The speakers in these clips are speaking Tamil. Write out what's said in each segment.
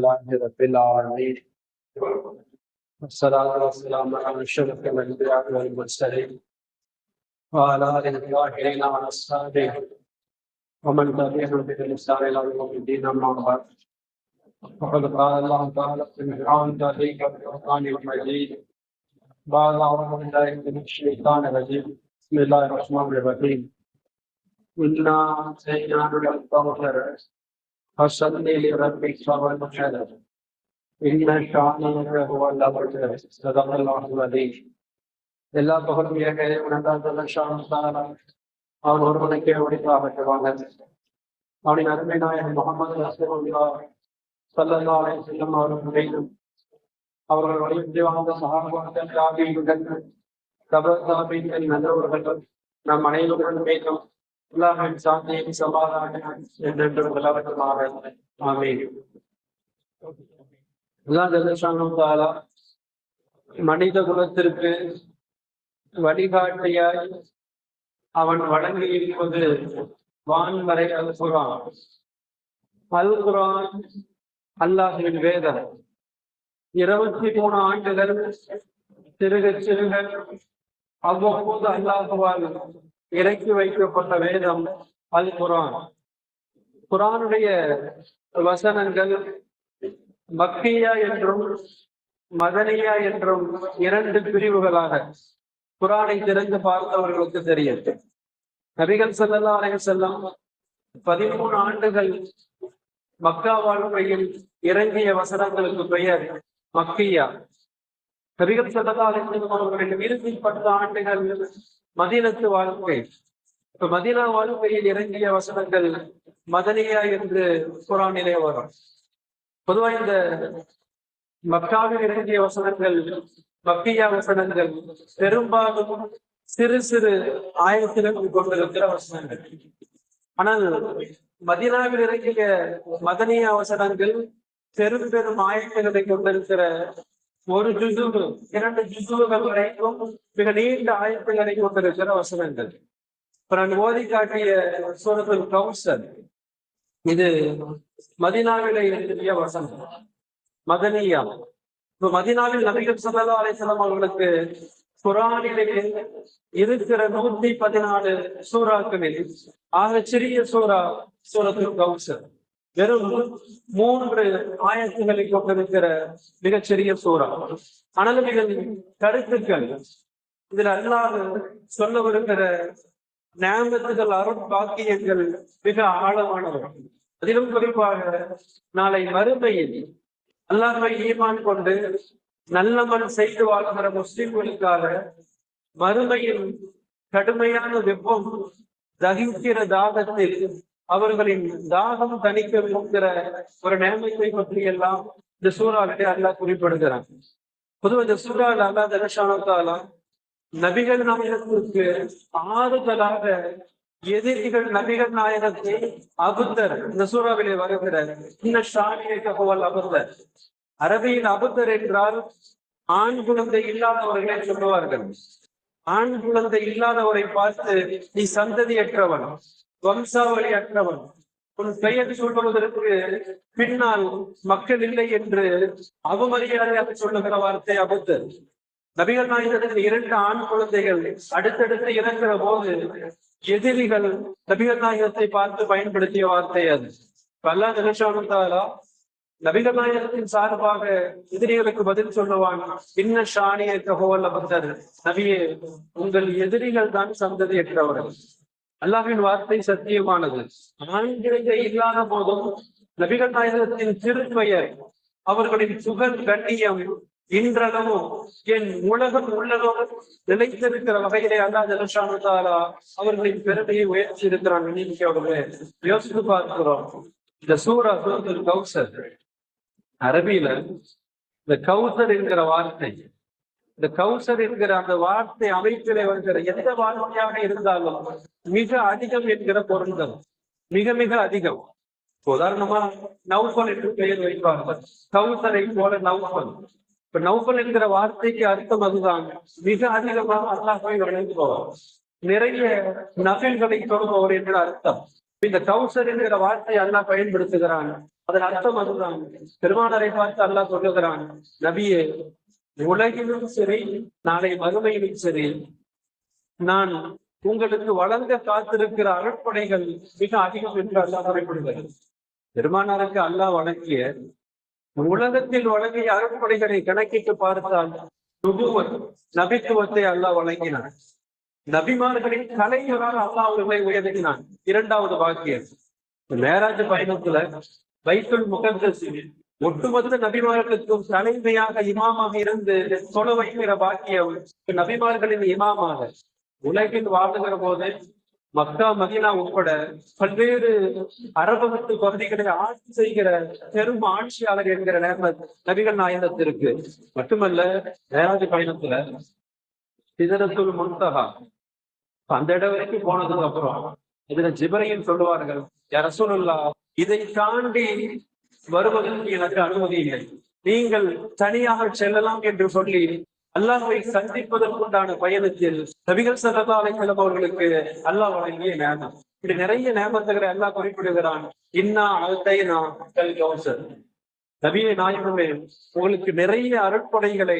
لله رب العالمين والصلاة والسلام على أشرف الأنبياء والمرسلين وعلى آله الطاهرين وأصحابه ومن تبعهم بإحسان إلى يوم الدين أما بعد فقد قال الله تعالى في القرآن والقرآن المجيد بعد أعوذ بالله من الشيطان الرجيم بسم الله الرحمن الرحيم إنا أعطيناك الكوثر فصل لربك وانحر إن شانئك هو الأبتر صدق الله العظيم. எல்லா புகழும் அவன் ஒருவனுக்கே உரித்தாகட்டுவாங்க. அவனின் அருமை நாயகன் முகமது ரசூலுல்லாஹ் ஸல்லல்லாஹு அலைஹி வஸல்லம் அவர்கள் மீதும் அவர்கள் வழிபட்டு வாழ்ந்த சஹாபாக்கள் தாபீன்கள் தபதாபீன்கள் நல்லவர்கள் நம் அனைவரும் மீதும் அல்லாஹ்வின் சாந்தியும் சமாதானம் என்றென்றும் நிலவட்டுமாக. ஆமீன். அல்லாஹ் ஜல்லஷானஹு தஆலா மனித குலத்திற்கு வழிகாட்டியாய் அவன் வழங்கி இருப்பது வான்வரை அல் குர்ஆன். அல் குர்ஆன் அல்லாஹ்வின் வேதம். 23 ஆண்டுகள் சிறுக சிறுக அவ்வப்போது அல்லாஹ்வால் இறக்கி வைக்கப்பட்ட வேதம் அல் குர்ஆன். குர்ஆனுடைய வசனங்கள் மக்கியா என்றும் மதனியா என்றும் 2 பிரிவுகளாக குர்ஆனை திறந்து பார்த்தவர்களுக்கு தெரியும். நபிகள் ஸல்லல்லாஹு அலைஹி வஸல்லம் 13 ஆண்டுகள் மக்கா வாழ்க்கையில் இறங்கிய வசனங்களுக்கு பெயர் மக்கியா. நபிகள் ஸல்லல்லாஹு அலைஹி வஸல்லம் அவர்களின் இறுதி 10 ஆண்டுகள் மதீனத்து வாழ்க்கை. இப்ப மதீனா வாழ்க்கையில் இறங்கிய வசனங்கள் மதனியா என்று குர்ஆனிலே வரும். பொதுவாக இந்த மக்காவில் இறங்கிய வசனங்கள் மக்கியா வசனங்கள் பெரும்பாலும் சிறு சிறு ஆயத்திலும் கொண்டிருக்கிற வசனங்கள். ஆனால் மதீனாவில் இறங்கிய மதனியா வசனங்கள் பெரும் பெரும் ஆயத்துகளை கொண்டிருக்கிற ஒரு ஜுசு 2 ஜுசுகள் வரைக்கும் மிக நீண்ட ஆயத்துகளை கொண்டிருக்கிற வசனங்கள். இப்ப நான் ஓதி காட்டிய சூரத்துல் கௌசர் இது மதீனாவிலே இறங்கிய வசனம் மதனியா. இப்ப மதீனாவில் நபிகள் ஸல்லல்லாஹு அலைஹி வஸல்லம் அவர்களுக்கு குர்ஆனிலே இருக்கிற 114 சூறாக்களில் ஆகச் சிறிய சூரா சூரத்துல் கௌசர். வெறும் 3 ஆயத்துகளை கொண்டிருக்கிற மிகச்சிறிய சூறா. ஆனால் மிக கருத்துக்கள் இதில் அல்லாஹ் சொல்லவிருக்கிற நியாமத்துகள் அருட்பாக்கியங்கள் மிக ஆழமானவர். அதிலும் குறிப்பாக நாளை மறுமையில் அல்லாஹ்வை ஈமான் கொண்டு நல்லமல் செய்து வாழ்கிற முஸ்லிம்களுக்காக மறுமையில் கடுமையான வெப்பம் தகிக்கிற தாகத்தில் அவர்களின் தாகம் தணிக்கிற ஒரு நிலைமையை பற்றி எல்லாம் இந்த சூறாவிலே அல்லாஹ் குறிப்பிடுகிறான். பொதுவாக இந்த சூறாவில் அல்லாஹ் ஜல்லஷானஹு தஆலா நபிகள் நாயகத்திற்கு ஆறுதலாக எதிரிகள் நபிகள் நாயகத்தை அபுத்தர் இந்த சூறாவிலே வருகிற இன்ன ஷானியக ஹுவல் அபுத்தர். அரபியில் அபுத்தர் என்றால் ஆண் குழந்தை இல்லாதவர்களை சொல்லுவார்கள். ஆண் குழந்தை இல்லாதவரை பார்த்து நீ சந்ததியற்றவன், வம்சாவளி அற்றவன், உன் பெயர் சொல்வதற்கு பின்னால் மக்கள் இல்லை என்று அவமரியாதையாக சொல்லுகிற வார்த்தை அபுத்தர். நபிகள் நாயகத்தின் 2 ஆண் குழந்தைகள் அடுத்தடுத்து இறங்குற போது எதிரிகள் நபிகள் நாயகத்தை பார்த்து பயன்படுத்திய வார்த்தை அது. அல்லாஹ் ஜல்லஷானஹு தஆலா நபிகள் நாயகத்தின் சார்பாக எதிரிகளுக்கு பதில் சொல்லுவாங்க, இன்ன ஷானியக ஹுவல் அபுத்தர். நபியே, உங்கள் எதிரிகள் தான் சந்ததியற்றவர்கள். அல்லாஹ்வின் வார்த்தை சத்தியமானது. ஆண்களை இல்லாத போதும் நபிகள் நாயகத்தின் திருப்பெயர் அவர்களின் சுகர் கண்ணியம் இன்றளவும் என் உலகம் உள்ளதும் நிலைத்திருக்கிற வகையிலே அல்லாஹ் ஜல்லஷானஹு தஆலா அவர்களின் பெருமையை உயர்த்தி இருக்கிறான். அவர்களே யோசித்து பார்க்கிறோம். இந்த சூரா சூரத்துல் கௌசர் அரபியில இந்த கௌசர் என்கிற வார்த்தை, இந்த கௌசர் என்கிற அந்த வார்த்தை அமைப்பிலே வருகிற எந்த வார்த்தையாக இருந்தாலும் மிக அதிகம் என்கிற பொருள்கள் மிக மிக அதிகம். உதாரணமா நௌஃபல் என்று பெயர் வைப்பார்கள். கௌசரை போல நௌஃபல். இப்ப நௌஃபல் என்கிற வார்த்தைக்கு அர்த்தம் அதுதான். மிக அதிகமாக அல்லாஹ்வை வணங்குபவர், நிறைய நஃபில்களை தொழுபவர் என்ற அர்த்தம். இந்த கௌசர் என்கிற வார்த்தை அல்லாஹ் பயன்படுத்துகிறான். அதன் அர்த்தம் அதுதான். பெருமானாரை பார்த்து அல்லாஹ் சொல்லுகிறான், நபியே, உலகிலும் சரி நாளை மறுமையிலும் சரி நான் உங்களுக்கு வழங்க காத்திருக்கிற அருட்படைகள் மிக அதிகம் என்று அல்லாஹ் குறிப்பிடுகிறது. பெருமானாருக்கு அல்லாஹ் வழங்கிய உலகத்தில் வழங்கிய அருட்படைகளை கணக்கிட்டு பார்த்தால் நபித்துவத்தை அல்லாஹ் வழங்கினார். நபிமார்களின் தலைவராக அல்லாஹ் அவர்களை உயர்த்தினான். இரண்டாவது வாக்கியம், மேராஜ் பயணத்துல பைத்துல் முகத்தஸில் ஒட்டுமொத்த நபிமார்களுக்கும் தலைமையாக இமாமாக இருந்து தொழ வைக்கிற பாக்கியம் நபிமார்களின் இமாமாக உலகில் வாழ்ந்துகிற போது மக்கா மதீனா உட்பட பல்வேறு அரபகத்து பகுதிகளை ஆட்சி செய்கிற பெரும் ஆட்சியாளர் என்கிற நேர்மத் நபிகள் நாயகத்திற்கு மட்டுமல்ல, மேராஜ் பயணத்துல சிதறத்துல் முன்தஹா அந்த இடம் வரைக்கும் போனதுக்கு அப்புறம் இதுல ஜிப்ரீல் சொல்லுவார்கள், யா ரசூலுல்லாஹ், இதை தாண்டி வருவதற்கு எனக்கு அனுமதி இல்லை, நீங்கள் தனியாக செல்லலாம் என்று சொல்லி அல்லாஹ்வை சந்திப்பதற்குண்டான பயணத்தில் நபிகள் ஸல்லல்லாஹு அலைஹி வஸல்லம் அவர்களுக்கு அல்லாஹ் வழங்கிய நேமம். இப்படி நிறைய நேமத்துகளை அல்லாஹ் குறிப்பிடுகிறான். இன்னா அதைனா கல் கௌசர், நபியே நாயகமே, உங்களுக்கு நிறைய அருட்படைகளை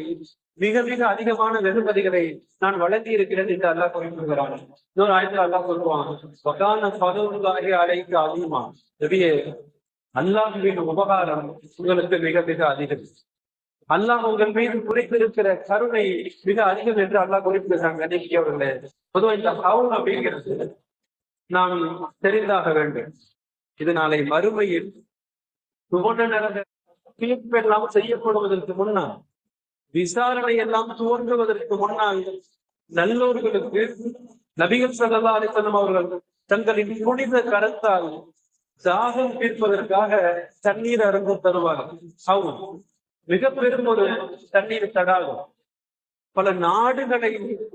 மிக மிக அதிகமான வெகுமதிகளை நான் வழங்கி இருக்கிறேன் என்று அல்லாஹ் குறிப்பிடுகிறான். இன்னொரு ஆயத்தில் அல்லாஹ் சொல்லுவான், வகான ஃபதுலுல்லாஹி அலைக அலீமா, நபியே, அல்லாஹ்வின் உபகாரம் உங்களுக்கு மிக மிக அதிகம், அல்லாஹ் உங்கள் மீது குறிப்பிருக்கிற கருணை மிக அதிகம் என்று அல்லாஹ் குறிப்பிடுகிறாங்க. அவர்களே, பொதுவாக இந்த ஹவுல் அப்படிங்கிறது நாம் தெரிந்தாக வேண்டும். இது நாளை மறுமையில் தீர்ப்பெல்லாம் செய்யப்படுவதற்கு முன்னால், விசாரணை எல்லாம் துவங்குவதற்கு முன்னால் நல்லோர்களுக்கு நபிகள் ஸல்லல்லாஹு அலைஹி வஸல்லம் அவர்கள் தங்களின் புனித கரத்தால் தாகம் தீர்ப்பதற்காக தண்ணீர் அருந்த தருவார்கள். மிக பெரும் ஒரு தண்ணீர் தடாகம், பல நாடுகளை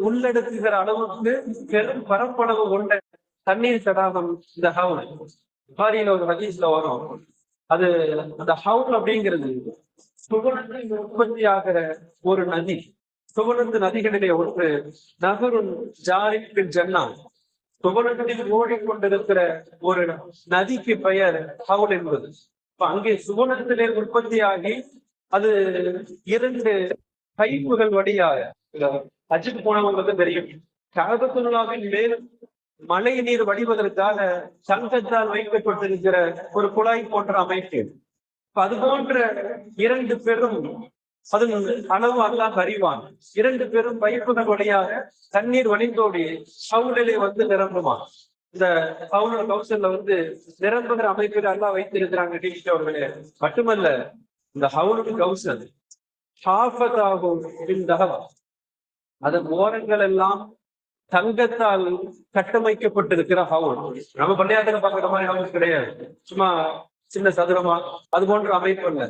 உள்ளடக்குகிற அளவுக்கு பெரும் பரப்பளவு கொண்ட தண்ணீர் தடாகம் இந்த ஹவுல். புகாரியில ஒரு ஹதீஸ்ல வரும், அது அந்த ஹவுல் அப்படிங்கிறது சுவனத்தில் உற்பத்தி ஆகிற ஒரு நதி. சுவனத்து நதிகளிலே ஒன்று நகருன் ஜாரின் ஜன்னா, சுவனத்தில் ஓடிக்கொண்டிருக்கிற ஒரு நதிக்கு பெயர் ஹவுல் என்பது. இப்ப அங்கே சுவனத்திலே உற்பத்தியாகி அது 2 பைப்புகள் வழியாக, ஹஜ்ஜுக்கு போனவங்களுக்கு தெரியும், கஅபத்துல்லாஹின் மேல் மழை நீர் வடிவதற்காக தங்கத்தால் வைக்கப்பட்டிருக்கிற ஒரு குழாய் போன்ற அமைப்பு. அது போன்ற 2 பெரும், அதன் அளவு அல்லாஹ் அறிவான், 2 பெரும் பைப்புகள் வழியாக தண்ணீர் வழிந்தோடி ஹவுலிலே வந்து நிரம்புமா. இந்த ஹவுல் கௌசல்ல வந்து நிரம்புகிற அமைப்பில் அல்லாஹ் வைத்திருக்கிறாங்க. அவர்களே, மட்டுமல்ல, இந்த ஹவுல் கௌசல் அதன் ஓரங்கள் எல்லாம் தங்கத்தால் கட்டமைக்கப்பட்டிருக்கிற ஹவுல். நம்ம பள்ளியாத்துல பார்க்கிற மாதிரி ஹவுல் கிடையாது, சும்மா சின்ன சதுரமா அது போன்ற அமைப்பு அல்ல.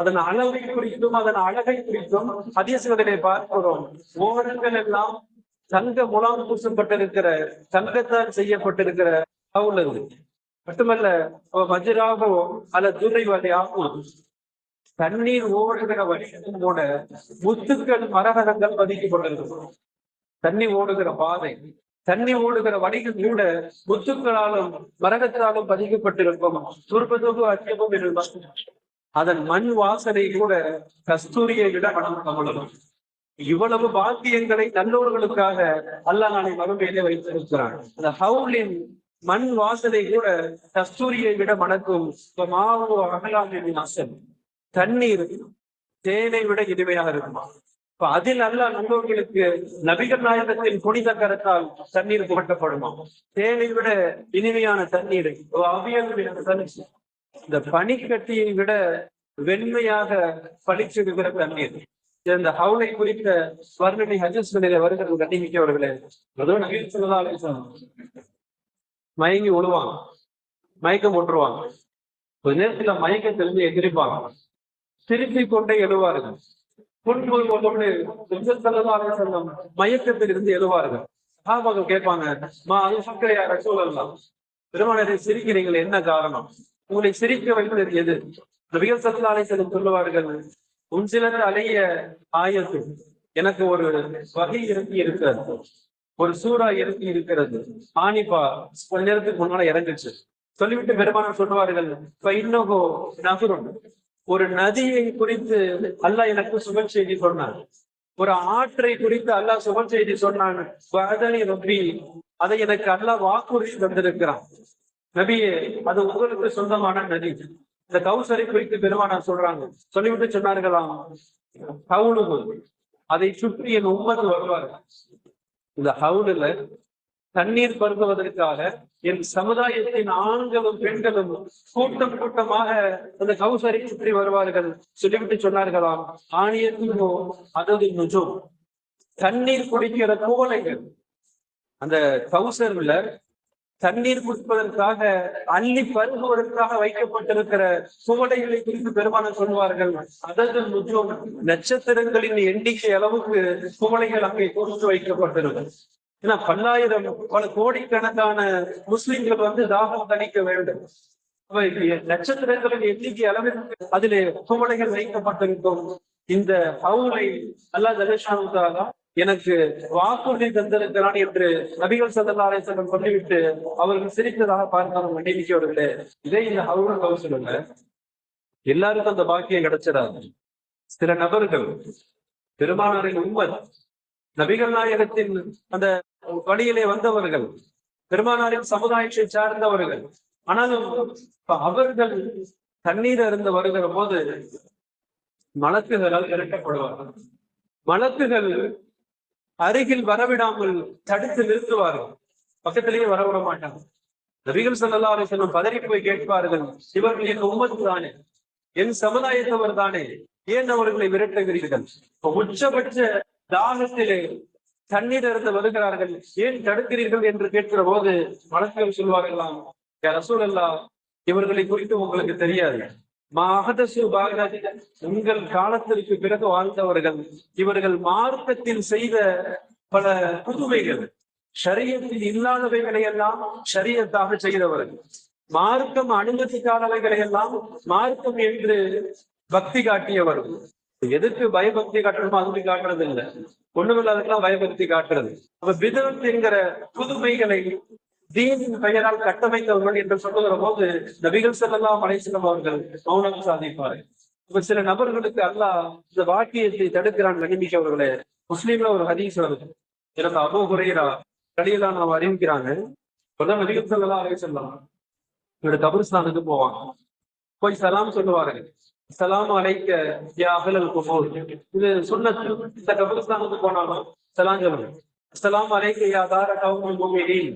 அதன் அளவை குறித்தும் அதன் அழகை குறித்தும் ஹதீஸ்களிலே பார்க்கிறோம். ஓரங்கள் எல்லாம் தங்க முலாம் பூசப்பட்டிருக்கிற, தங்கத்தால் செய்யப்பட்டிருக்கிற ஹவுல் அது. மட்டுமல்ல, வஜ்ராகோ அல்ல துரை வகையாகும் தண்ணீர் ஓடுகிற வழியும் கூட முத்துக்கள் மரகதங்கள் பதிக்கப்பட்டிருக்கும். தண்ணி ஓடுகிற பாதை, தண்ணி ஓடுகிற வழிகள் கூட முத்துக்களாலும் மரகத்தாலும் பதிக்கப்பட்டிருக்கும். துர்பதோகு அச்சமும் இருந்தால் அதன் மண் வாசனை கூட கஸ்தூரியை விட மனம். இவ்வளவு பாக்கியங்களை நல்லோர்களுக்காக அல்லாஹ் நாளை மறுமையிலே வைத்திருக்கிறான். அந்த ஹவுலின் மண் வாசனை கூட கஸ்தூரியை விட மணக்கும். மாவு அகலாமின் அசல், தண்ணீர் தேனை விட இனிமையாக இருக்குமா. இப்ப அதில் அல்லாஹ் நல்லோர்களுக்கு நபிகள் நாயகத்தின் புனித கரத்தால் தண்ணீர் புகட்டப்படுமா. தேனை விட இனிமையான தண்ணீர், இந்த பனிக்கட்டியை விட வெண்மையாக பளிச்சிடுகிற தண்ணீர். இந்த ஹவுலை குறித்த வர்ணனை ஹதீஸ்களிலே வருகிறது. கண்ணிமிக்கவர்களே, அதுவும் நபிகள் ஸல்லல்லாஹு அலைஹி வஸல்லம் மயங்கி விழுவாங்க, மயக்கம் போட்டுருவாங்க. கொஞ்ச நேரத்துல மயக்கத்திலிருந்து எதிர்ப்பாங்க, திருப்பி கொண்டே எழுவார்கள். மயக்கத்தில் இருந்து எழுவார்கள். சஹாபாக்கள் கேட்பாங்க, மா அது சக்கரையா ரசூலல்லாஹ், பெருமானாரே சிரிக்கிறீர்கள், என்ன காரணம்? உங்களை சிரிக்க வைத்தது எது? நபிகள் ஸல்லல்லாஹு அலைஹி வஸல்லம் சொல்லுவார்கள், உன்சிலர் அலைய ஆயத்து, எனக்கு ஒரு வகை இறங்கி இருக்கிறது, ஒரு சூறா இறங்கி இருக்கிறது. ஆனிப்பா கொஞ்ச நேரத்துக்கு முன்னால இறங்குச்சு. சொல்லிவிட்டு பெருமானார் சொல்லுவார்கள், ஒரு நதியை குறித்து அல்லாஹ் எனக்கு சுப செய்தி சொன்னான், ஒரு ஆற்றை குறித்து அல்லாஹ் சுப செய்தி சொன்னான், அதை எனக்கு அல்லாஹ் வாக்குறுதி தந்திருக்கிறான். நபியே, அது உங்களுக்கு சொந்தமான நதி. இந்த கௌசரை குறித்து பெருமானார் சொல்றாங்க. சொல்லிவிட்டு சொன்னார்களாம், ஹவுலுகு, அதை சுற்றி என் உம்மத்து வருவார்கள். இந்த ஹவுலுல தண்ணீர் பருகுவதற்காக என் சமுதாயத்தின் ஆண்களும் பெண்களும் கூட்டம் கூட்டமாக அந்த கௌசரை சுற்றி வருவார்கள். சொல்லிவிட்டு சொன்னார்களாம், ஆணியத்தினோ அதது நுஜும், தண்ணீர் குடிக்கிற குவளைகள். அந்த கௌசர்ல தண்ணீர் குடிப்பதற்காக அள்ளி பருகுவதற்காக வைக்கப்பட்டிருக்கிற குவளைகளை குறித்து பெருமானார் சொல்வார்கள், அதது நுஜும், நட்சத்திரங்களின் எண்ணிக்கை அளவுக்கு குவளைகள் அங்கே கொடுத்து வைக்கப்பட்டிருக்கும். ஏன்னா பல்லாயிரம் பல கோடிக்கணக்கான முஸ்லிம்கள் தாகம் தணிக்க வேண்டும். நட்சத்திரங்களின் எண்ணிக்கை அளவிற்கு அதிலே குவளைகள் வைக்கப்பட்டிருக்கும். இந்த ஹவுலை அல்லாஹ் ஜல்லஷானு தஆலா எனக்கு வாக்குறுதி தந்திருக்கிறான் என்று நபிகள் ஸல்லல்லாஹு அலைஹி வஸல்லம் சொல்லிவிட்டு அவர்கள் சிரித்ததாக பார்க்கிறோம். மன்னிக்கவர்களே, இதே இந்த ஹவுல் கௌசல்ல எல்லாருக்கும் அந்த பாக்கியம் கிடைச்சிடாது. சில நபர்கள், பெருமானாரின் உம்மத், நபிகள் நாயகத்தின் அந்த வழியிலே வந்தவர்கள், பெருமானாரின் சமுதாயத்தை சார்ந்தவர்கள், ஆனாலும் அவர்கள் தண்ணீர் அருந்த வருகிற போது மலக்குகளால் விரட்டப்படுவார்கள். மலக்குகள் அருகில் வரவிடாமல் தடுத்து நிறுத்துவார்கள், பக்கத்திலேயே வரவிட மாட்டாங்க. நபிகள் ஸல்லல்லாஹு அலைஹி வஸல்லம் பதறி போய் கேட்பார்கள், இவர்கள் என் உம்மத்து தானே, என் சமுதாயத்தவர் தானே, ஏன் அவர்களை விரட்டுகிறீர்கள்? உச்சபட்ச தாகத்திலே தண்ணீர் இருந்து வருகிறார்கள், ஏன் தடுக்கிறீர்கள் என்று கேட்கிற போது மலக்குகள் சொல்வார்களாம், யா ரசூலல்லாஹ், இவர்களை குறித்து உங்களுக்கு தெரியாது. உங்கள் காலத்திற்கு பிறகு வாழ்ந்தவர்கள், இவர்கள் மார்க்கத்தில் செய்த பல புதுமைகள், ஷரியத்தில் இல்லாதவைகளை எல்லாம் ஷரியத்தாக செய்தவர்கள், மார்க்கம் அனுமதிக்காதவைகளை எல்லாம் மார்க்கம் என்று பக்தி காட்டியவர்கள். எதுக்கு பயபக்தி காட்டணுமோ அதுக்கு காட்டுறது இல்லை, ஒண்ணுமில்லாததுக்கெல்லாம் பயபக்தி காட்டுறது. அப்ப பிதஅத் என்கிற புதுமைகளை தீனின் பெயரால் கட்டமைத்தவர்கள் என்று சொல்லுகிற போது நபிகள் ஸல்லல்லாஹு அலைஹி வஸல்லம் அவர்கள் மௌனம் சாதிப்பார்கள். இப்ப சில நபர்களுக்கு அல்லாஹ் இந்த வாக்கியத்தை தடுக்கிறான். கனிமிக்கவர்களே, முஸ்லீம்ல ஒரு ஹதீஸ் வருது, எனக்கு அபூ ஹுரைரா ரலியல்லாஹு அன்ஹு அறிவிக்கிறாங்க, நபிகள் ஸல்லல்லாஹு அலைஹி வஸல்லம் இவருடைய கபர்ஸ்தானுக்கு போவாங்க. போய் சலாம் சொல்லுவார்கள், ஸலாமு அலைக்க யா அஹ்லல் குபூர். இது சுன்னத். இந்த கபர்ஸ்தானுக்கு போனாலும் சலாம் சொல்லுங்க, ஸலாமு அலைக்க யா தார கௌமுல் முஃமினீன்.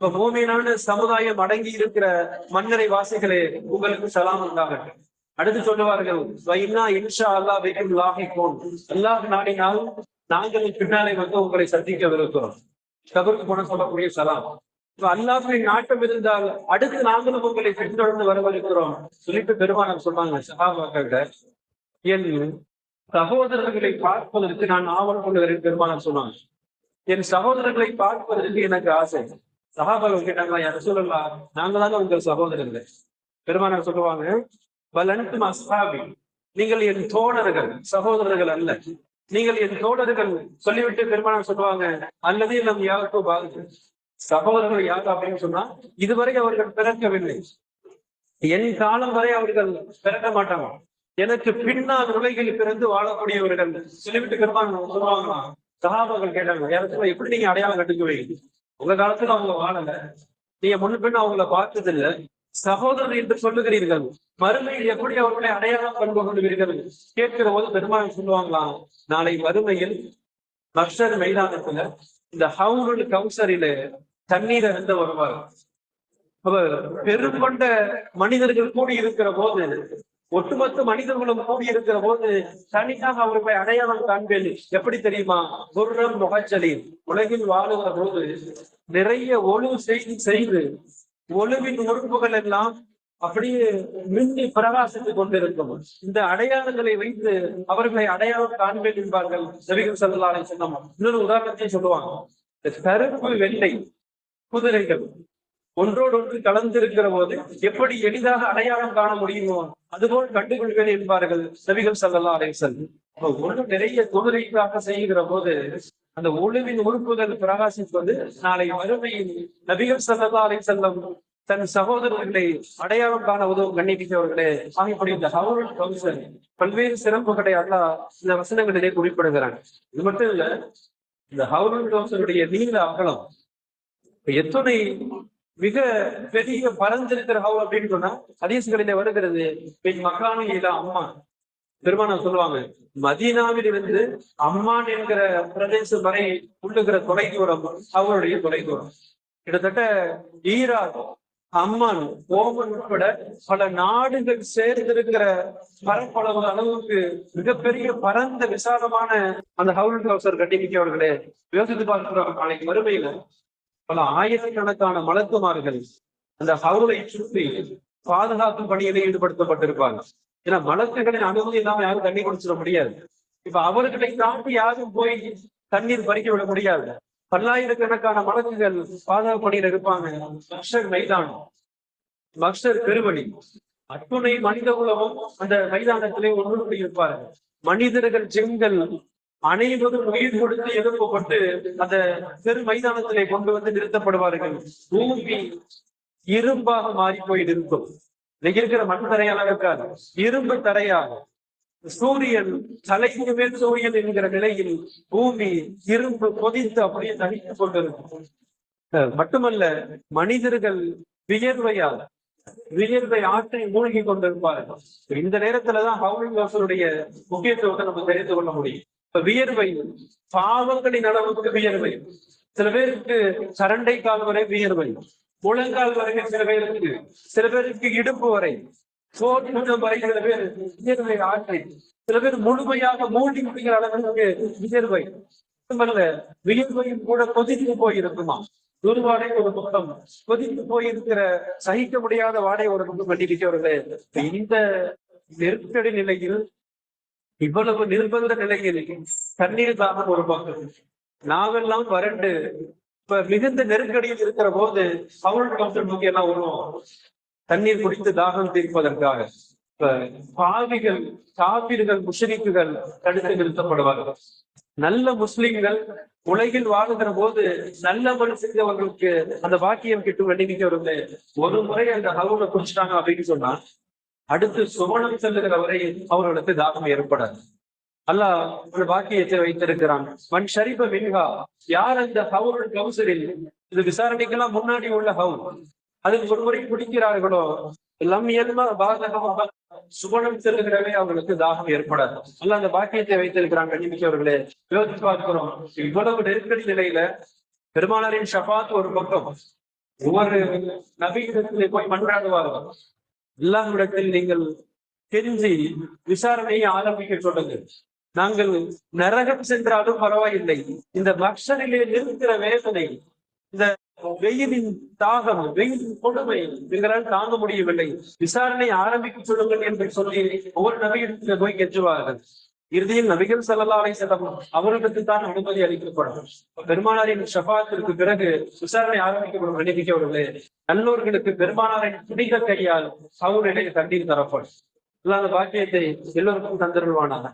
இப்ப மூமினான சமுதாயம் அடங்கி இருக்கிற மன்னரை வாசிகளே, உங்களுக்கு சலாம் உண்டாகட்டும். அடுத்து சொல்லுவார்கள், இன்ஷா அல்லாஹ் பிக்கும் லாஹிகூன், அல்லாஹ் நாடினால் நாங்கள் பின்னாலே உங்களை சந்திக்கவிருக்கிறோம். கபருக்கு போன சொல்லக்கூடிய சலாம். அல்லாஹ்வின் நாட்டம் இருந்தால் அடுத்து நாங்களும் உங்களை பின்தொடர்ந்து வரவழைக்கிறோம் சொல்லிட்டு பெருமானார் சொன்னாங்க சஹாபாக்கிட்ட, என் சகோதரர்களை பார்ப்பதற்கு நான் ஆவல் கொள்ளுகிறேன். பெருமானார் சொன்னாங்க, என் சகோதரர்களை பார்ப்பதற்கு எனக்கு ஆசை. சஹாபாக்கள் கேட்டாங்களா, யா ரசூலல்லாஹ், நாங்க தானே உங்கள் சகோதரர்கள். பெருமானார் சொல்லுவாங்க, பலன்தும் அஸ்ஹாபி, நீங்கள் என் தோழர்கள், சகோதரர்கள் அல்ல, நீங்கள் என் தோழர்கள். சொல்லிவிட்டு பெருமானார் சொல்லுவாங்க, அல்லது நம் யாருக்கும் பாதிச்சு சகோதரர்கள் யார் அப்படின்னு சொன்னா, இதுவரை அவர்கள் பிறக்கவில்லை, என் காலம் வரை அவர்கள் பிறக்க மாட்டாங்க, எனக்கு பின்னால் உலகில் பிறந்து வாழக்கூடியவர்கள். சொல்லிவிட்டு பெருமானார் சொல்லுவாங்களா, சஹாபாக்கள் கேட்டாங்க, யாருக்கும் எப்படி நீங்க அடையாளம் கட்டுக்குவீங்க? உங்க காலத்துல அவங்க வாழல, நீங்க முன்ன பின்ன அவங்கள பார்த்தது இல்ல, சகோதரர் என்று சொல்லுகிறீர்கள், மறுமையில் எப்படி அவர்களை அடையாளம் கண்டு கொள்வீர்கள் கேட்கிற போது பெருமாள் சொல்லுவாங்களாம், நாளை மறுமையில் மஹ்ஷர் மைதானத்துல இந்த ஹவுலுல் கௌசரில தண்ணீர் அருந்த வருவார். பெரும் கொண்ட மனிதர்கள் கூடி இருக்கிற போது, ஒட்டுமொத்த மனிதர்களும் கூடி இருக்கிற போது தனியாக அவர்களை அடையாளம் காண்பேன். எப்படி தெரியுமா? குர்ரம் முகச்சலீன், உலகில் வாழுகிற போது நிறைய ஒழு செய்து ஒழுவின் உறுப்புகள் எல்லாம் அப்படியே மின்னி பிரகாசித்துக் கொண்டிருக்கும். இந்த அடையாளங்களை வைத்து அவர்களை அடையாளம் காண்பேன் என்பார்கள் நபிகள் ஸல்லல்லாஹு அலைஹி வஸல்லம். இன்னொரு உதாரணத்தை சொல்லுவாங்க, கருப்பு வெள்ளை குதிரைகள் ஒன்றோடு ஒன்று கலந்திருக்கிற போது எப்படி எளிதாக அடையாளம் காண முடியுமோ அதுபோல் கண்டுகொள்வேன் என்பார்கள் நபிகள் ஸல்லல்லாஹு அலைஹி வஸல்லம். ஒன்று நிறைய குதிரைக்காக செய்கிற போது அந்த ஒழுவின் உறுப்புகள் பிரகாசிப்பது நாளை மறுமையில் நபிகள் ஸல்லல்லாஹு அலைஹி வஸல்லம் தன் சகோதரர்களை அடையாளம் காண உதவும் கண்ணியமிக்கவர்களே. ஆகியபடி இந்த ஹவுருல் கௌசர் பல்வேறு சிறப்புகளை அல்லாஹ் இந்த வசனங்களிலே குறிப்பிடுகிறாங்க. இது மட்டும் இல்ல, இந்த ஹவுருல் கௌசருடைய நீள அகலம் எத்துணை மிக பெரிய பறந்திருக்கிற ஹவு அப்படின்னு சொன்னா ஹதீஸ்களிலே வருகிறது. பின் மக்கானியில அம்மா பெருமானார் சொல்லுவாங்க, மதீனாவில் இருந்து அம்மான் என்கிற பிரதேசம் வரை உள்ளுகிற தொலைதூரம் அவருடைய தொலைதூரம் கிட்டத்தட்ட ஈராக், அம்மான், ஓமன் உட்பட பல நாடுகள் சேர்ந்திருக்கிற பரப்பளவு அளவுக்கு மிகப்பெரிய பரந்த விசாலமான அந்த ஹவுருல் கௌசர் கட்டிமிக்கவர்களே. யோசித்து பார்க்கிறோம், நாளைக்கு வறுமையில பல ஆயிரக்கணக்கான மலக்குமார்கள் அந்த ஹவுலை சுற்றி பாதுகாப்பு பணியில ஈடுபடுத்தப்பட்டிருப்பாங்க. ஏன்னா மலக்குகளின் அனுமதி இல்லாம யாரும் தண்ணீர் குடிச்சிட முடியாது. இப்ப அவர்களை தாண்டி யாரும் போய் தண்ணீர் பறிக்க விட முடியாது. பல்லாயிரக்கணக்கான மலக்குகள் பாதுகாப்பு பணியில இருப்பாங்க. மக்ஷர் மைதானம், மக்ஷர் பெருவழி, அத்துணை மனித உலகம் அந்த மைதானத்திலே ஒன்று இருப்பார்கள். மனிதர்கள், ஜிம்கள் அனைவரும் உயிர் கொடுத்து எழுப்பப்பட்டு அந்த பெரு மைதானத்திலே கொண்டு வந்து நிறுத்தப்படுவார்கள். பூமி இரும்பாக மாறி போய் இருக்கும். இருக்கிற மண் தரையாக இருக்காது, இரும்பு தரையாக. சூரியன் தலைக்கு மேல் சூரியன் என்கிற நிலையில் பூமி இரும்பு கொதித்து அப்படியே தனித்துக் கொண்டிருக்கும். மட்டுமல்ல, மனிதர்கள் வியர்வை ஆற்றை மூழ்கி கொண்டிருப்பார்கள். இந்த நேரத்துலதான் ஹவுருல் கௌசருடைய முக்கியத்துவத்தை நம்ம தெரிந்து கொள்ள முடியும். வியர்வை, பாவங்களின் அளவுக்கு வியர்வை. சில பேருக்கு சரண்டை கால் வரை வியர்வை, முழங்கால் வரை சில பேருக்கு இடுப்பு வரை, சோற்றம் வரை சில பேர் வியர்வை ஆற்றை, சில பேர் முழுமையாக மூழ்கி முடிகிற அளவுக்கு வியர்வை. வியர்வையும் கூட கொதித்து போயிருக்குமா, துர்வாடை ஒரு பக்கம், கொதித்து போயிருக்கிற சகிக்க முடியாத வாடை ஒரு பக்கம் கண்டிப்பிக்கவர்களே. இந்த நெருக்கடி நிலையில், இவ்வளவு நிர்பந்த நிலையில் தண்ணீர் தாகம் ஒரு பக்கம், நாவெல்லாம் வறண்டு இப்ப மிகுந்த நெருக்கடியில் இருக்கிற போது ஹவுருல் கௌசர் நோக்கி எல்லாம் வருவோம் தண்ணீர் குடித்து தாகம் தீர்ப்பதற்காக. இப்ப பாவிகள், காபிர்கள், முஷ்ரிக்குகள் தடுத்து நிறுத்தப்படுவார்கள். நல்ல முஸ்லிம்கள் உலகில் வாழுகிற போது நல்லவன் செஞ்சவர்களுக்கு அந்த பாக்கியம் கிட்டும். வேண்டிக்கிறவர்களே, ஒரு முறை அந்த ஹவுரை குடிச்சிட்டாங்க அப்படின்னு சொன்னா அடுத்து சுவனம் செல்லுகிற வரை அவர்களுக்கு தாகம் ஏற்படாது. அல்லாஹ் ஒரு பாக்கியத்தை வைத்திருக்கிறான். மண் ஷரிப மின்ஹா, யார் அந்த ஹவுருல் கௌசரில், இது விசாரணைக்கெல்லாம் முன்னாடி உள்ள ஹவுர், அதில் ஒரு முறை குடிக்கிறார்களோ லம் யல்மா பாதகமாக, சுவனம் செல்லுகிறவே அவர்களுக்கு தாகம் ஏற்படாது. அல்லாஹ் அந்த பாக்கியத்தை வைத்திருக்கிறான். கண்ணிமிக்கவர்களே, யோசித்து பார்க்கிறோம், இவ்வளவு நெருக்கடி நிலையில பெருமானாரின் ஷஃபாத் ஒரு பக்கம், ஒவ்வொரு நபியிடத்திலே போய் மன்றாடுவார்கள். எல்லாரிடத்தில் நீங்கள் கெஞ்சி விசாரணையை ஆரம்பிக்க சொல்லுங்க. நாங்கள் நரகம் சென்றாலும் பரவாயில்லை, இந்த மக்ஷரிலே நிறுத்துகிற வேதனை, இந்த வெயிலின் தாகம், வெயிலின் கொடுமை எங்களால் தாங்க முடியவில்லை, விசாரணை ஆரம்பிக்க சொல்லுங்கள் என்று சொல்லி ஒவ்வொரு நபியிடத்தில் போய் கெஞ்சுவார்கள். இறுதியில் நபிகள் ஸல்லல்லாஹு அலைஹி வஸல்லம் அவர்களுக்கு தான் அனுமதி அளிக்கப்படும். பெருமானாரின் ஷஃபாத்திற்கு பிறகு விசாரணை ஆரம்பிக்கப்படும். நினைக்கிறவர்களே, நல்லோர்களுக்கு பெருமானாரின் புனித கையால் ஹவுரிலே தண்ணீர் தரப்படும். இல்லாத பாக்கியத்தை எல்லோருக்கும் தந்தருள்வானாக.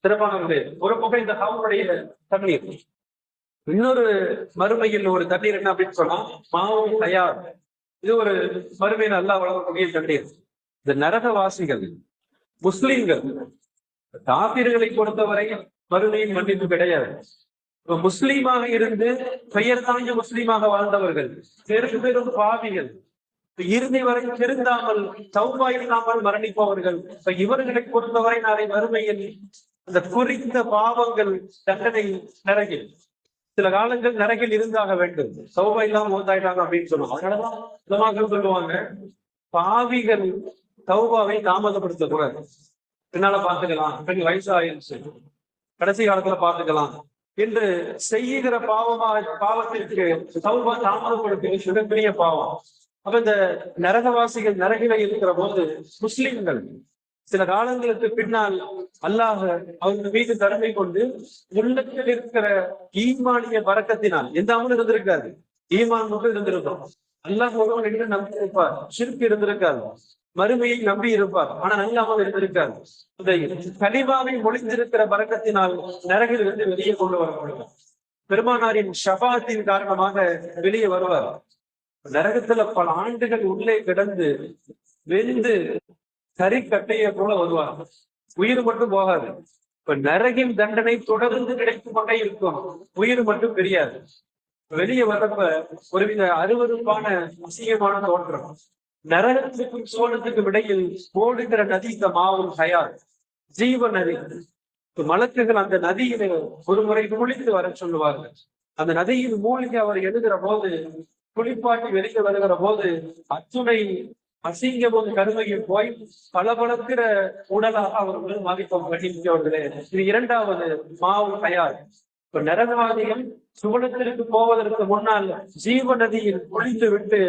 சிறப்பானவர்களே, ஒரு பக்கம் இந்த ஹவுருடைய தண்ணீர், இன்னொரு மறுமையில் ஒரு தண்ணீர் என்ன அப்படின்னு சொன்னா மாவும் தயார். இது ஒரு மறுமையில் அல்லாஹ் வழங்கக்கூடிய தண்ணீர். இந்த நரகவாசிகள், முஸ்லிம்கள், காபிர்களை பொறுத்தவரை மறுமையின் மன்னிப்பு கிடையாது. முஸ்லீமாக இருந்து பெயர் தாங்கிய முஸ்லீமாக வாழ்ந்தவர்கள், பெரும் பாவிகள், இறுதி வரை திருந்தாமல் தௌபா இல்லாமல் மரணிப்பவர்கள், இவர்களை பொறுத்தவரை நாளை மறுமையில் அந்த குறித்த பாவங்கள் தண்டனை நரகில், சில காலங்கள் நரகில் இருந்தாக வேண்டும். தௌபா இல்லாம மௌத்தாயிட்டாங்க அப்படின்னு சொல்லுவாங்க. அதனாலதான் சொல்லுவாங்க, பாவிகள் தௌபாவை தாமதப்படுத்தக்கூடாது. பின்னால பாத்துக்கலாம், வயசாயிருச்சு, கடைசி காலத்துல பாத்துக்கலாம் என்று செய்கிற பாவத்திற்கு தௌபா தாமதப்படுத்துவது மிகப்பெரிய பாவம். அப்ப இந்த நரகவாசிகள் நரகில இருக்கிற போது முஸ்லிம்கள் சில காலங்களுக்கு பின்னால் அல்லாஹ் அவங்க மீது கருணை கொண்டு உள்ளத்தில் இருக்கிற ஈமானிய வரக்கத்தினால், எந்த அமலும் இருந்திருக்காது, ஈமான் மட்டும் இருந்திருக்கும். அல்லாஹ் ஒருவன் என்று நம்பி இருப்பார், ஷிர்க் இருந்திருக்காது, மறுமையை நம்பி இருப்பார், ஆனா நல்ல அமல் இருந்திருக்காது. இந்த கலிமாவை ஒளிந்திருக்கிற வரக்கத்தினால் நரகிலிருந்து வெளியே கொண்டு வரப்படுவார். பெருமானாரின் ஷஃபாத்தின் காரணமாக வெளியே வருவார். நரகத்துல பல ஆண்டுகள் உள்ளே கிடந்து வெந்து கறிக்கட்டைய போல வருவாங்க. உயிர் மட்டும் போகாது. இப்ப நரகின் தண்டனை தொடர்ந்து கிடைக்கும் கொண்டே இருக்கும், உயிர் மட்டும் தெரியாது. வெளியே வர்றப்ப ஒருவித அருவருப்பான அசிங்கமான தோற்றம். நரகத்துக்கும் சோழத்துக்கும் இடையில் ஓடுகிற நதி இந்த மாவும் ஹயாத், ஜீவ நதி. மலக்குகள் அந்த நதியில ஒரு முறை குளித்து வர சொல்லுவார்கள். அந்த நதியில் மூழ்கி அவர் எழுதுகிற போது, குளிப்பாட்டி வெளியே வருகிற போது அத்துணை அசிங்கமும் கருமையும் போய் பளபளக்கிற உடலாக அவர்கள் மதிப்பம் கட்டிவிட்டவர்களே. இது இரண்டாவது மாவு ஹயாத். இப்ப நரகவாதிகள் சுவனத்திற்கு போவதற்கு முன்னால் ஜீவ நதியில் குளித்து விட்டு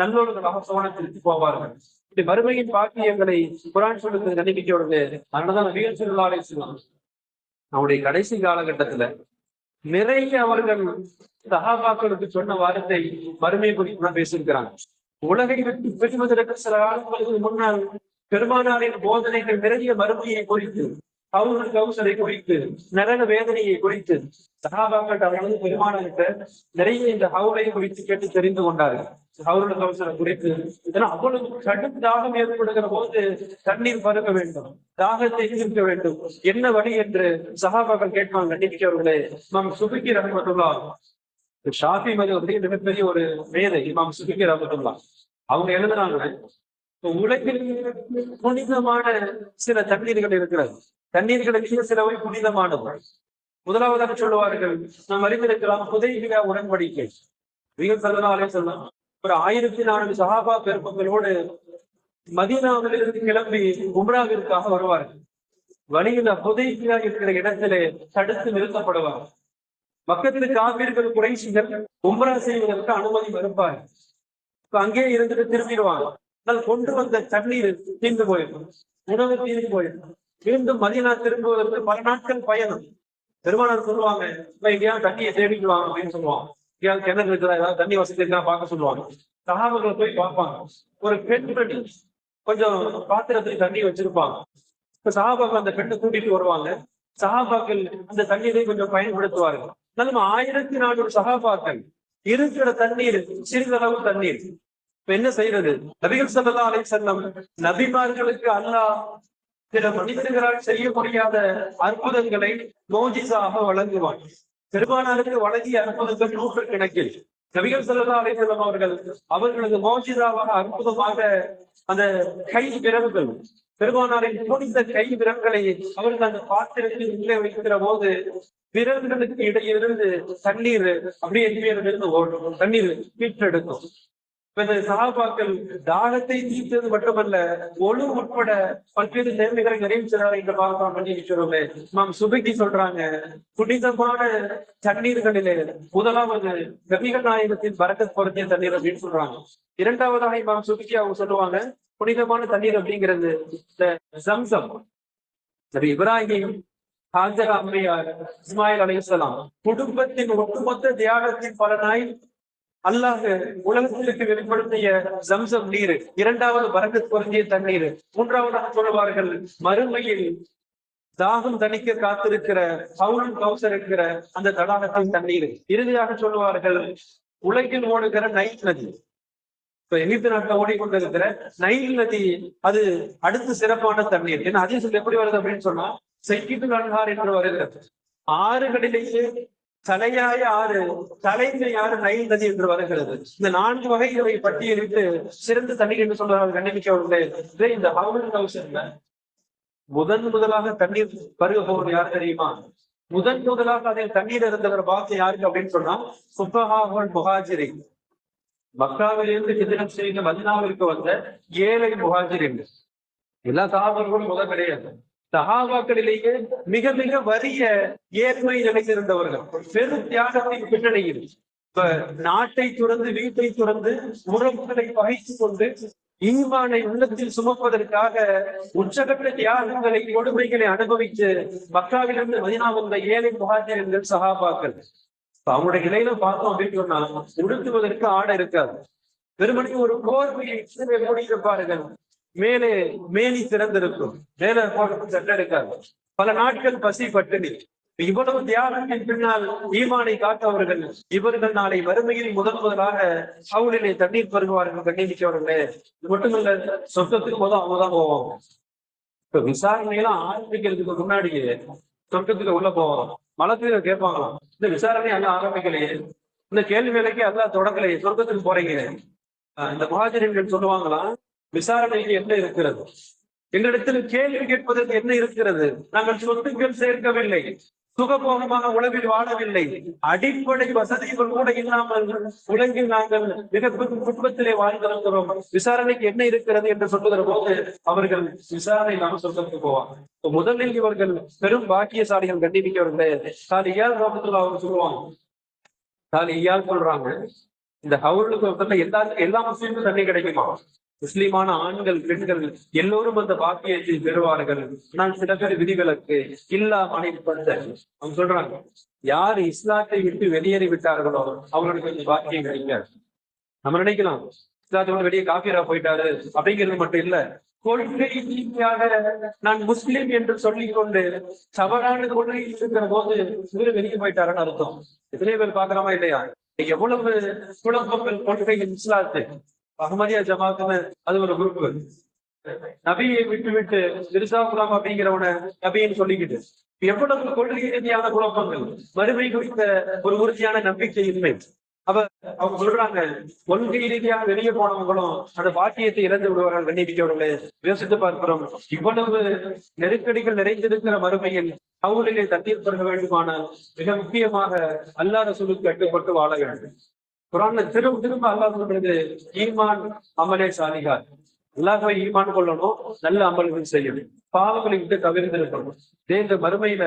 நல்லோர்களாக சுவனத்திற்கு போவார்கள். இப்படி மறுமையின் பாக்கியங்களை குரான் சொல்லுறது நினைக்கிறோடு. அதனாலதான் நபிகள் ஸல்லல்லாஹு அலைஹி வஸல்லம் அவருடைய கடைசி காலகட்டத்துல நிறைய அவர்கள் சஹாபாக்களுக்கு சொன்ன வார்த்தை மறுமை குறித்து பேசியிருக்கிறாங்க. உலகை விட்டு பெறுவதற்கு சில காலங்களுக்கு முன்னால் பெருமானாரின் போதனைகள் நிறைய மறுமையை குறித்து, ஹவுலுல் கௌசரை குறித்து, நரக வேதனையை குறித்து சஹாபாக்கள் அவர்களது பெருமானார்கிட்ட நிறைய இந்த ஹவுலை குறித்து கேட்டு தெரிந்து கொண்டார்கள். ஹவுலுல் கௌசரை குறித்து இதெல்லாம் அவ்வளவு கடும் தாகம் ஏற்படுகிற போது தண்ணீர் பருக வேண்டும், தாகத்தை தீர்க்க வேண்டும், என்ன வழி என்று சஹாபாக்கள் கேட்பாங்க. கண்டிப்பார்களே, இமாம் சுபக்கி ரஹ்மத்துல்லாஹ், ஷாஃபி மதுஹபுடைய மிகப்பெரிய ஒரு மேதை இமாம் சுபக்கி ரஹ்மத்துல்லாஹ், அவங்க எழுதுறாங்க, உலகில் புனிதமான சில தண்ணீர்கள் இருக்கிறது. தண்ணீர்களுக்கு சிலவை புனிதமானது. முதலாவதாக சொல்லுவார்கள், நாம் அறிந்திருக்கலாம் ஹுதைபியா உடன்படிக்கை. நபிகள் ஸல்லல்லாஹு அலைஹி வஸல்லம் ஒரு 1400 சஹாபா பெருமக்களோடு மதீனாவிலிருந்து கிளம்பி உம்ராவிற்காக வருவார்கள். வழியில ஹுதைபியா இருக்கிற இடத்திலே தடுத்து நிறுத்தப்படுவார். மக்களுக்கு காபீர்கள் குறைஷிகள் உம்ரா செய்வதற்கு அனுமதி மறுப்பார். அங்கே இருந்துட்டு திரும்பிடுவாங்க. ஆனால் கொண்டு வந்த தண்ணீர் தீர்ந்து போயிருக்கும், உணவு தீர்ந்து போயிருக்கும். மீண்டும் மதீனா திரும்புவதற்கு பல நாட்கள் பயணம். பெருமானார் சொல்லுவாங்க, எங்கேயாவது தண்ணியை தேடிட்டு வாங்க அப்படின்னு சொல்லுவாங்க. எங்கேயாவது கிணறு இருக்கிறா, ஏதாவது தண்ணி வசதி இருக்கா பார்க்க சொல்லுவாங்க. சஹாபாக்களை போய் பார்ப்பாங்க. ஒரு பெண் கொஞ்சம் பாத்திரத்துக்கு தண்ணி வச்சிருப்பாங்க. இப்ப சஹாபாக்கள் அந்த பெண்ணை கூட்டிட்டு வருவாங்க. சஹாபாக்கள் அந்த தண்ணீரை கொஞ்சம் பயன்படுத்துவார்கள். நம்ம 1400 சஹாபாக்கள் இருக்கிற தண்ணீர் சிறிதளவு தண்ணீர். இப்ப என்ன செய்யறது? நபிகள் ஸல்லல்லாஹு அலைஹி வஸல்லம் நபிமார்களுக்கு அல்லாஹ் சில மனிதர்களால் செய்ய முடியாத அற்புதங்களை மோஜிசாக வழங்குவான். பெருமானாருக்கு வழங்கிய அற்புதங்கள் 100 கணக்கில். நபிகள் ஸல்லல்லாஹு அலைஹி வஸல்லம் அவர்களது மோஜிசாவாக அற்புதமாக அந்த கை விரல்கள், பெருமானாரின் புனித கை விரல்களை அவர்கள் அந்த பாத்திரத்தில் உள்ளே வைக்கிற போது விரல்களுக்கு இடையிலிருந்து தண்ணீர் அப்படியே இருந்து ஓடும், தண்ணீர் கீற்றெடுக்கும். சஹாபாக்கள் தாகத்தை தீர்த்தது மட்டுமல்ல, ஒழு உட்பட பல்வேறு தேவைகளை நிறைவு செய்றாங்க என்று பார்க்கிறோமே. இமாம் சுபக்கி சொல்றாங்க, புனிதமான தண்ணீர்களிலே முதலாவது நபிகள் நாயகத்தின் பரக்கத் பொருந்திய தண்ணீர் அப்படின்னு சொல்றாங்க. இரண்டாவதாக இமாம் சுபக்கி அவங்க சொல்லுவாங்க, புனிதமான தண்ணீர் அப்படிங்கிறது இந்த ஜம்சம். நபி இப்ராஹிம், ஹாஜரா அம்மையார், இஸ்மாயில் அலைஹிஸ்ஸலாம் குடும்பத்தின் ஒட்டுமொத்த தியாகத்தின் பலனாய் அல்லாஹ் உலகத்திற்கு வெளிப்படுத்திய ஜம்சம் நீர். இரண்டாவது பரக்கத் பொருந்திய தண்ணீர். மூன்றாவதாக சொல்லுவார்கள், மறுமையில் தாகம் தணிக்க காத்திருக்கிற ஹவுலுல் கௌசர் இருக்கிற அந்த தடாகத்தின் தண்ணீர். இறுதியாக சொல்லுவார்கள், உலகில் ஓடுகிற நைல் நதி. இப்ப எகிப்து நாட்டில் ஓடிக்கொண்டிருக்கிற நைல் நதி, அது அடுத்து சிறப்பான தண்ணீர். ஏன்னா ஹதீஸ்ல எப்படி வருது அப்படின்னு சொன்னா, சையீதுல் அன்ஹார் என்று வருகிறது. ஆறுகளிலேயே தலையாய ஆறு, தலைமை ஆறு நைல் நதி என்று வருகிறது. இந்த 4 வகைகளை பட்டியலிட்டு சிறந்த தண்ணீர் என்று சொல்றாங்க. கண்டிப்பாக இந்த ஹவுலுல் கௌசர்ல முதலாக தண்ணீர் பருக போவது யாரு தெரியுமா? முதலாக அதில் தண்ணீர் இருந்தவர் பார்த்து யாருக்கு அப்படின்னு சொன்னா, ஃபுகஹாஉல் முஹாஜிரின். மக்காவிலிருந்து ஹிஜ்ரத் செய்த மதீனாவிற்கு வந்த ஏழை முஹாஜிரின். எல்லா சஹாபாக்களும் முதல் கிடையாது. சஹாபாக்களிலேயே மிக மிக வறிய ஏழ்மை நிலைத்திருந்தவர்கள், பெரும் தியாகத்தின் பின்னணியில் இப்ப நாட்டை துறந்து, வீட்டை துறந்து, உறவுகளை பகைத்துக் கொண்டு ஈமானை உள்ளத்தில் சுமப்பதற்காக உச்சகட்ட தியாகங்களை, கொடுமைகளை அனுபவித்து மக்காவிலிருந்து மதீனா வந்த ஏழை முஹாஜிர்கள் சஹாபாக்கள். அவங்களுடைய நிலையில பார்த்தோம் அப்படின்னு சொன்னா, உடுத்துவதற்கு ஆடை இருக்காது. வெறுமனே ஒரு கோர்வையை மூடியிருப்பார்கள். மேலே மேனி திறந்திருக்கும், மேல போடுறதுக்கு சட்டை இருக்காது. பல நாட்கள் பசி பட்டினி. இவ்வளவு தியாகத்தின் பின்னால் ஈமானை காத்தவர்கள் இவர்கள் நாளை வறுமையில் முதலாக ஹவுலிலே தண்ணீர் பருகுவார்கள். கண்ணிமிக்கவர்களே, இது மட்டுமல்ல, சொர்க்கத்துக்கு அவங்கதான் போவாங்க. இப்ப விசாரணையெல்லாம் ஆரம்பிக்கிறதுக்கு முன்னாடியே சொர்க்கத்துக்கு உள்ள போவோம். மலத்துல கேட்பாங்களாம், இந்த விசாரணை எல்லாம் ஆரம்பிக்கலையே, இந்த கேள்வி வேலைக்கு எல்லாம் தொடங்கலையே, சொர்க்கத்துக்கு போறீங்க. இந்த முஹாஜிர்கள் சொல்லுவாங்களாம், விசாரணைக்கு என்ன இருக்கிறது, எங்களிடத்தில் கேள்வி கேட்பதற்கு என்ன இருக்கிறது, நாங்கள் சொத்துக்கள் சேர்க்கவில்லை, சுகபோகமாக உலகில் வாழவில்லை, அடிப்படை வசதிகள் கூட இல்லாமல் உலகில் நாங்கள் மிக குடும்பத்திலே வாழ்ந்து வருகிறோம், விசாரணைக்கு என்ன இருக்கிறது என்று சொல்லுகிற போது அவர்கள் விசாரணை இல்லாமல் சொர்க்கத்துக்கு போவாங்க. முதலில் இவர்கள் பெரும் பாக்கியசாலிகள். கண்டிப்பிக்கவர்களே, இயால் அவங்க சொல்லுவாங்க, இயால் சொல்றாங்க, இந்த ஹவுலுக்கு எல்லா முஸ்லீமும் தண்ணி கிடைக்குமா, முஸ்லிமான ஆண்கள் பெண்கள் எல்லோரும் அந்த பாக்கியத்தை பெறுவார்கள். நான் சில பேர் விதிவிலக்கு இல்லாமல் அவங்க சொல்றாங்க, யார் இஸ்லாத்தை விட்டு வெளியேறி விட்டார்களோ அவங்களுக்கு கொஞ்சம் பாக்கியம் கிடைக்காது. நம்ம நினைக்கலாம் இஸ்லாத்தோட வெளியே காஃபிரா போயிட்டாரு அப்படிங்கிறது மட்டும் இல்ல, கொள்கை ரீதியாக நான் முஸ்லிம் என்று சொல்லிக் கொண்டு தவறான கொள்கை இருக்கிற போது வெளியே போயிட்டாருன்னு அர்த்தம். எத்தனை பேர் பாக்குறோமா இல்லையா? எவ்வளவு குழப்பங்கள் கொள்கைகள் இஸ்லாத்து. அஹ்மதியா ஜமாத்துன்னு அது ஒரு குரூப், நபியை விட்டு மிர்சா குலாம் அப்படிங்கிறவன நபின்னு சொல்லிக்கிட்டு எவ்வளவு கொள்கை ரீதியான குழப்பங்கள், மறுமை குறித்த ஒரு உறுதியான நம்பிக்கை இன்மை. அவங்க சொல்றாங்க, கொள்கை ரீதியாக வெளியே போனவங்களும் அந்த பாக்கியத்தை இழந்து விடுவார்கள். கண்ணிப்பிக்கவர்களே, யோசித்து பார்க்கிறோம், இவ்வளவு நெருக்கடிகள் நிறைந்திருக்கிற மறுமையில் அவர்களிலே தண்ணீர் பருக வேண்டுமானால் மிக முக்கியமாக அல்லாஹ் ரசூலுக்கு கட்டுப்பட்டு வாழ வேண்டும். குர்ஆன்ல திரும்ப அல்லாஹ் சொல்றது ஈமான் அமலே சாலிஹா. அல்லாஹ்வை ஈமான் கொள்ளணும், நல்ல அமல்கள் செய்யணும், பாவங்களை விட்டு தவிர்த்து இருக்கணும். இந்த மறுமையில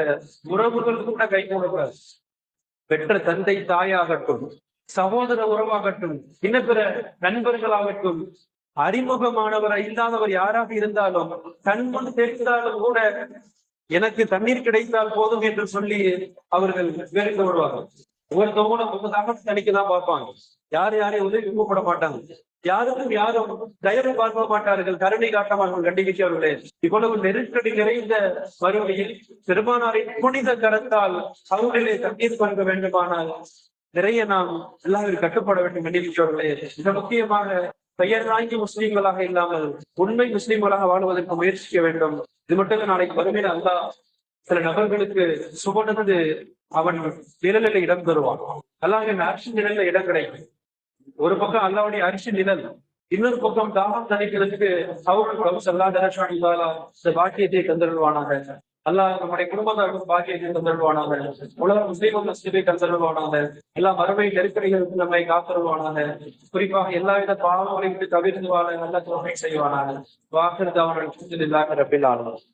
உறவுகள் கூட கை கூடக்கூடாது. பெற்ற தந்தை தாயாகட்டும், சகோதர உறவாகட்டும், இன்ன பிற நண்பர்களாகட்டும், அறிமுகமானவர் இல்லாதவர் யாராக இருந்தாலும் கண்முன் தெரிந்தாலும் கூட எனக்கு தண்ணீர் கிடைத்தால் போதும் என்று சொல்லி அவர்கள் வேலைக்கு வருவார்கள். ஒவ்வொருத்தவங்களும் ஒவ்வொரு தனிக்குதான் பார்ப்பாங்க. யாரையும் உதவி விரும்பப்பட மாட்டாங்க. யாருக்கும் யாரும் தயவு பார்க்க மாட்டார்கள், கருணை காட்டமார்கள். கண்டிப்பார்களே, இவ்வளவு நெருக்கடி நிறைந்த மறுமையில் பெருமானாரின் புனித கரத்தால் அவர்களே தண்ணீர் பருக வேண்டுமானால் நிறைய நாம் எல்லாரும் கட்டுப்பட வேண்டும். கண்டிப்பார்களே, மிக முக்கியமாக பெயர் வாங்கி முஸ்லீம்களாக இல்லாமல் உண்மை முஸ்லீம்களாக வாழ்வதற்கு முயற்சிக்க வேண்டும். இது மட்டும் நாளைக்கு வறுமையில அல்லாஹ் சில நபர்களுக்கு சுபனது அவன் நிழலில் இடம் தருவான். அல்லாஹ்வின் அரிசி நிழல்ல இடம் கிடைக்கும். ஒரு பக்கம் அல்லாஹ்வுடைய அரிசி நிழல், இன்னொரு பக்கம் தாகம் தணிக்கிறதுக்கு அவர்கள் இந்த பாக்கியத்தை தந்தருவானாக. அல்லாஹ் நம்முடைய குடும்பத்தாருக்கும் பாக்கியத்தை தந்தருவானாக. உலக முஸ்லீமை தந்தருவானாக. எல்லா மறுமை நெருக்கடிகளுக்கு நம்மை காத்தருவானாக. குறிப்பாக எல்லாவித பாவங்களை விட்டு தவிர்த்து வாழ நல்ல தோல்வி செய்வானாக. வாக்குறுதி அவர்கள் ரப்பில் ஆளுநர்.